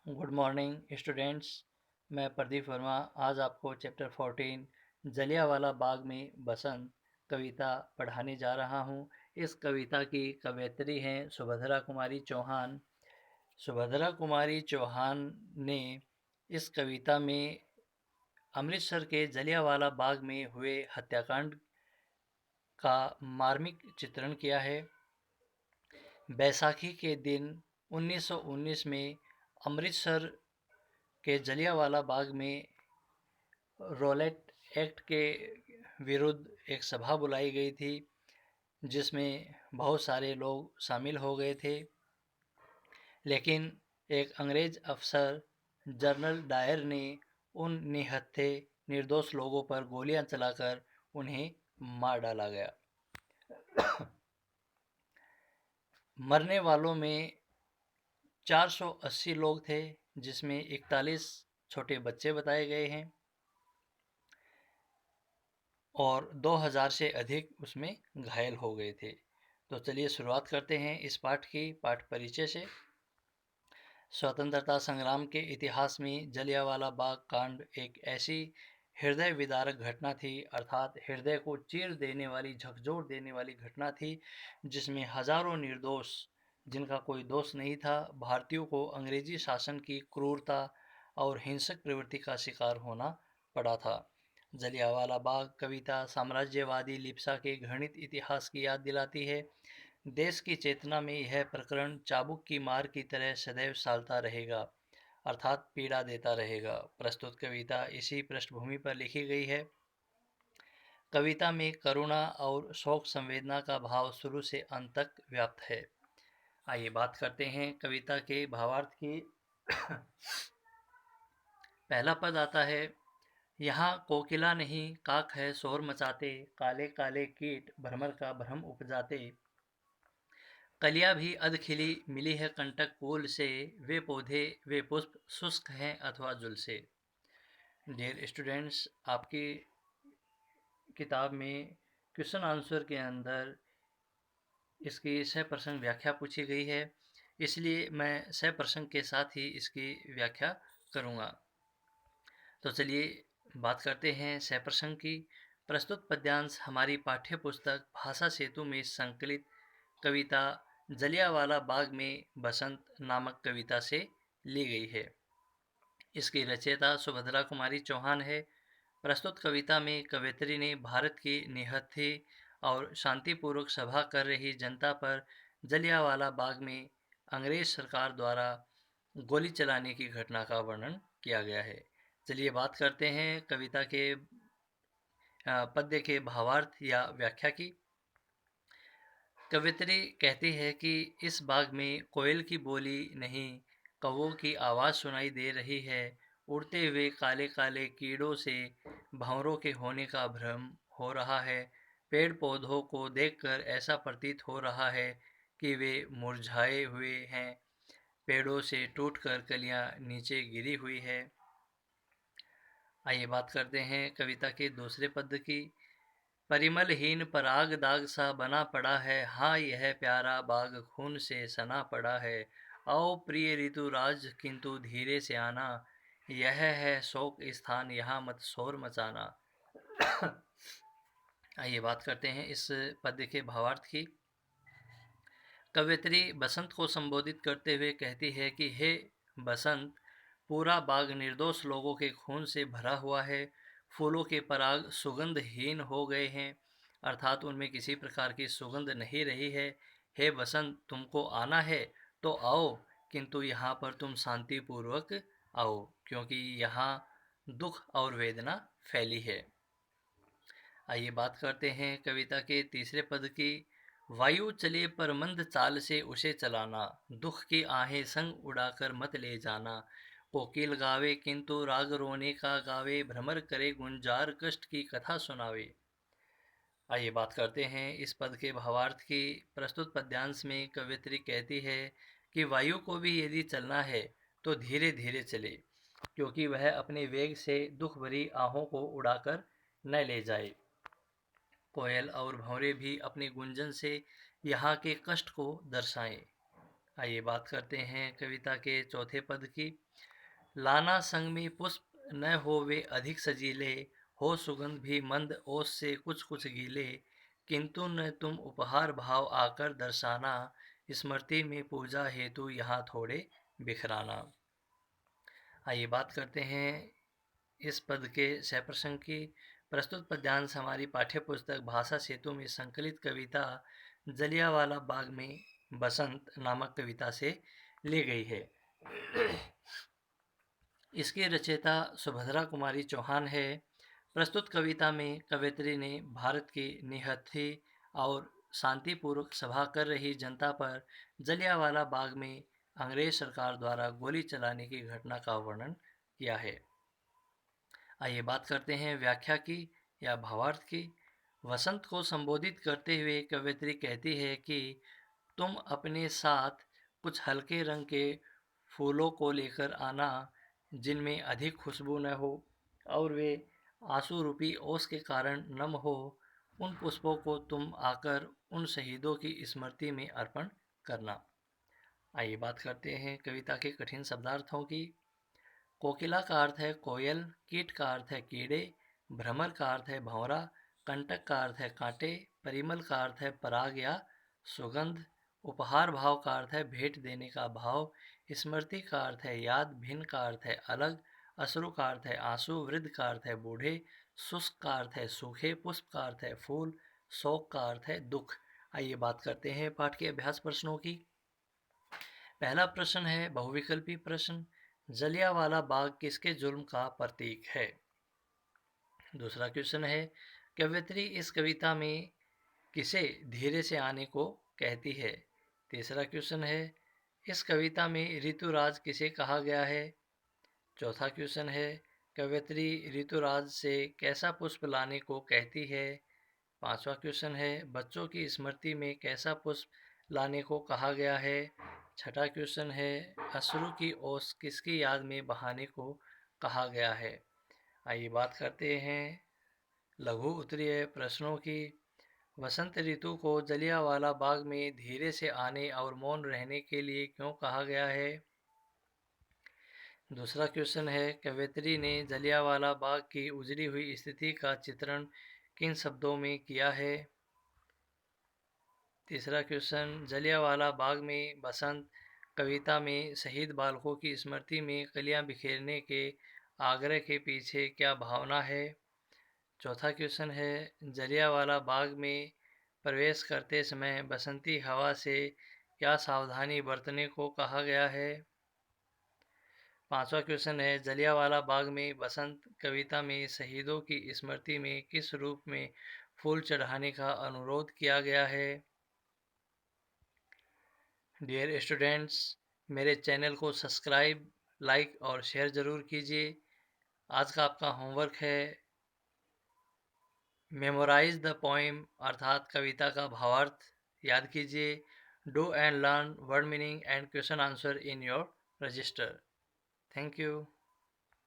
Good morning students. मैं प्रदीप वर्मा आज आपको चैप्टर 14 जलियांवाला बाग में बसंत कविता पढ़ाने जा रहा हूँ। इस कविता की कवयित्री हैं सुभद्रा कुमारी चौहान। सुभद्रा कुमारी चौहान ने इस कविता में अमृतसर के जलियांवाला बाग में हुए हत्याकांड का मार्मिक चित्रण किया है। बैसाखी के दिन 1919 में अमृतसर के जलियांवाला बाग में रॉलेट एक्ट के विरुद्ध एक सभा बुलाई गई थी, जिसमें बहुत सारे लोग शामिल हो गए थे। लेकिन एक अंग्रेज अफसर जनरल डायर ने उन निहत्थे निर्दोष लोगों पर गोलियां चलाकर उन्हें मार डाला गया। मरने वालों में 480 लोग थे, जिसमें 41 छोटे बच्चे बताए गए हैं और 2000 से अधिक उसमें घायल हो गए थे। तो चलिए शुरुआत करते हैं इस पाठ परिचय से। स्वतंत्रता संग्राम के इतिहास में जलियांवाला बाग कांड एक ऐसी हृदय विदारक घटना थी, अर्थात हृदय को चीर देने वाली, झकझोर देने वाली घटना थी, जिसमें हजारों निर्दोष, जिनका कोई दोष नहीं था, भारतीयों को अंग्रेजी शासन की क्रूरता और हिंसक प्रवृत्ति का शिकार होना पड़ा था। जलियांवाला बाग कविता साम्राज्यवादी लिप्सा के घृणित इतिहास की याद दिलाती है। देश की चेतना में यह प्रकरण चाबुक की मार की तरह सदैव सालता रहेगा, अर्थात पीड़ा देता रहेगा। प्रस्तुत कविता इसी पृष्ठभूमि पर लिखी गई है। कविता में करुणा और शोक संवेदना का भाव शुरू से अंत तक व्याप्त है। आइए बात करते हैं कविता के भावार्थ की। पहला पद आता है, यहाँ कोकिला नहीं काक है शोर मचाते, काले काले कीट भ्रमर का भ्रम उपजाते। कलियां भी अध खिली मिली है कंटक फूल से, वे पौधे वे पुष्प शुष्क हैं अथवा जुल से। डियर स्टूडेंट्स, आपकी किताब में क्वेश्चन आंसर के अंदर इसकी सह प्रसंग व्याख्या पूछी गई है, इसलिए मैं सह प्रसंग के साथ ही इसकी व्याख्या करूँगा। तो चलिए बात करते हैं सह प्रसंग की। प्रस्तुत पद्यांश हमारी पाठ्य पुस्तक भाषा सेतु में संकलित कविता जलियांवाला बाग में बसंत नामक कविता से ली गई है। इसकी रचयिता सुभद्रा कुमारी चौहान है। प्रस्तुत कविता में कवयित्री ने भारत की निहत्थी और शांतिपूर्वक सभा कर रही जनता पर जलियांवाला बाग में अंग्रेज सरकार द्वारा गोली चलाने की घटना का वर्णन किया गया है। चलिए बात करते हैं कविता के पद्य के भावार्थ या व्याख्या की। कवित्री कहती है कि इस बाग में कोयल की बोली नहीं, कौवों की आवाज़ सुनाई दे रही है। उड़ते हुए काले काले कीड़ों से भंवरों के होने का भ्रम हो रहा है। पेड़ पौधों को देखकर ऐसा प्रतीत हो रहा है कि वे मुरझाए हुए हैं। पेड़ों से टूटकर कलियां नीचे गिरी हुई है। आइए बात करते हैं कविता के दूसरे पद की। परिमलहीन पराग दाग सा बना पड़ा है, हाँ यह प्यारा बाग खून से सना पड़ा है। आओ प्रिय ऋतुराज किंतु धीरे से आना, यह है शोक स्थान यहाँ मत शोर मचाना। आइए बात करते हैं इस पद्य के भावार्थ की। कवयित्री बसंत को संबोधित करते हुए कहती है कि हे बसंत, पूरा बाग निर्दोष लोगों के खून से भरा हुआ है। फूलों के पराग सुगंधहीन हो गए हैं, अर्थात उनमें किसी प्रकार की सुगंध नहीं रही है। हे बसंत, तुमको आना है तो आओ, किंतु यहाँ पर तुम शांतिपूर्वक आओ, क्योंकि यहाँ दुख और वेदना फैली है। आइए बात करते हैं कविता के तीसरे पद की। वायु चले पर मंद चाल से उसे चलाना, दुख की आहें संग उड़ाकर मत ले जाना। कोकिल गावे किंतु राग रोने का गावे, भ्रमर करे गुंजार कष्ट की कथा सुनावे। आइए बात करते हैं इस पद के भावार्थ की। प्रस्तुत पद्यांश में कवयित्री कहती है कि वायु को भी यदि चलना है तो धीरे धीरे चले, क्योंकि वह अपने वेग से दुख भरी आहों को उड़ाकर न ले जाए। कोयल और भंवरे भी अपने गुंजन से यहाँ के कष्ट को दर्शाएं। आइए बात करते हैं कविता के चौथे पद की। लाना संग में पुष्प न होवे अधिक सजीले, हो सुगंध भी मंद ओस से कुछ कुछ गीले, किंतु न तुम उपहार भाव आकर दर्शाना, स्मृति में पूजा हेतु यहाँ थोड़े बिखराना। आइए बात करते हैं इस पद के सह प्रसंग की। प्रस्तुत पद्यांश हमारी पाठ्य पुस्तक भाषा सेतु में संकलित कविता जलियांवाला बाग में बसंत नामक कविता से ली गई है। इसकी रचयिता सुभद्रा कुमारी चौहान है। प्रस्तुत कविता में कवयित्री ने भारत की निहत्थी और शांतिपूर्वक सभा कर रही जनता पर जलियांवाला बाग में अंग्रेज सरकार द्वारा गोली चलाने की घटना का वर्णन किया है। आइए बात करते हैं व्याख्या की या भावार्थ की। वसंत को संबोधित करते हुए कवयित्री कहती है कि तुम अपने साथ कुछ हल्के रंग के फूलों को लेकर आना, जिनमें अधिक खुशबू न हो और वे आंसू रूपी ओस के कारण नम हो। उन पुष्पों को तुम आकर उन शहीदों की स्मृति में अर्पण करना। आइए बात करते हैं कविता के कठिन शब्दार्थों की। कोकिला का अर्थ है कोयल, कीट का अर्थ है कीड़े, भ्रमर का अर्थ है भंवरा, कंटक का अर्थ है कांटे, परिमल का अर्थ है पराग या सुगंध, उपहार भाव का अर्थ है भेंट देने का भाव, स्मृति का अर्थ है याद, भिन्न का अर्थ है अलग, अश्रु का अर्थ है आंसू, वृद्ध का अर्थ है बूढ़े, शुष्क का अर्थ है सूखे, पुष्प का अर्थ है फूल, शोक का अर्थ है दुख। आइए बात करते हैं पाठ के अभ्यास प्रश्नों की। पहला प्रश्न है बहुविकल्पी प्रश्न, जलियांवाला बाग किसके जुल्म का प्रतीक है। दूसरा क्वेश्चन है कवयित्री इस कविता में किसे धीरे से आने को कहती है। तीसरा क्वेश्चन है इस कविता में ऋतुराज किसे कहा गया है। चौथा क्वेश्चन है कवयित्री ऋतुराज से कैसा पुष्प लाने को कहती है। पांचवा क्वेश्चन है बच्चों की स्मृति में कैसा पुष्प लाने को कहा गया है। छठा क्वेश्चन है अश्रु की ओस किसकी याद में बहाने को कहा गया है। आइए बात करते हैं लघु उत्तरीय प्रश्नों की। वसंत ऋतु को जलियांवाला बाग में धीरे से आने और मौन रहने के लिए क्यों कहा गया है। दूसरा क्वेश्चन है कवयित्री ने जलियांवाला बाग की उजड़ी हुई स्थिति का चित्रण किन शब्दों में किया है। तीसरा क्वेश्चन जलियांवाला बाग में बसंत कविता में शहीद बालकों की स्मृति में कलियां बिखेरने के आग्रह के पीछे क्या भावना है। चौथा क्वेश्चन है जलियांवाला बाग में प्रवेश करते समय बसंती हवा से क्या सावधानी बरतने को कहा गया है। पांचवा क्वेश्चन है जलियांवाला बाग में बसंत कविता में शहीदों की स्मृति में किस रूप में फूल चढ़ाने का अनुरोध किया गया है। डियर स्टूडेंट्स, मेरे चैनल को सब्सक्राइब, लाइक और शेयर ज़रूर कीजिए। आज का आपका होमवर्क है मेमोराइज द पोएम अर्थात कविता का भावार्थ याद कीजिए। Do and learn word meaning and question answer in your register. Thank you.